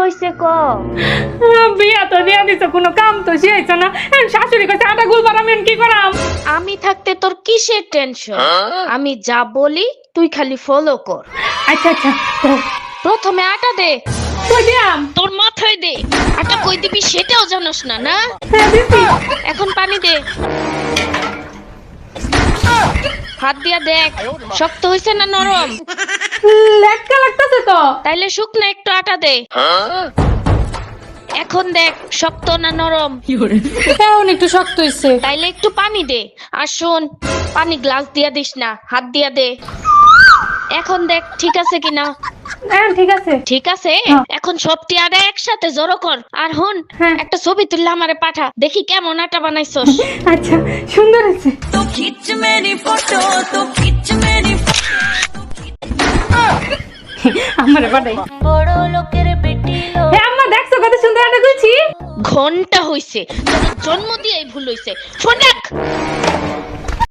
হইছে ক? বিয়া তো দিয়া দিছ, কোনো কাম তো শিখাইছ না। শাশুড়ি কাছে আটা গুলবার আমি কি করাম? আমি থাকতে তোর কিসের টেনশন? আমি যা বলি তুই খালি ফলো কর। আচ্ছা আচ্ছা, তো প্রথমে আটা দে। কই দিয়াম? তোর মাথায় দে। আটা কই দিবি সেটাও জানোস না, না? হ্যাঁ দিছি। এখন পানি দে। হাত দিয়া দেখ শক্ত হইছে না নরম। লেটকা লাগতেছে তো। তাইলে শুকনো একটু আটা দে। এখন দেখ শক্ত না নরম। এখন একটু শক্ত হইছে। তাইলে একটু পানি দে। আর শোন, পানি গ্লাস দিয়া দিস না, হাত দিয়া দে। এখন দেখ ঠিক আছে কিনা। হ্যাঁ ঠিক আছে। ঠিক আছে, হ্যাঁ। এখন সবটি আটা একসাথে জড়ো কর। আর হন, হ্যাঁ। একটা ছবি তুললে আমারে পাঠা, দেখি কেমন আটা বানাইছস। আচ্ছা, সুন্দর হয়েছে। तो खींच मेरी फोटो तो खींच मेरी আমারে পাঠাই। बड़ो लोकेर बेटी लो হ্যাঁ আম্মা, দেখছো কত সুন্দর আটা গুলছি? ঘন্টা হইছে, তোর জন্ম দিয়েই ভুল হইছে। ফোন রাখ।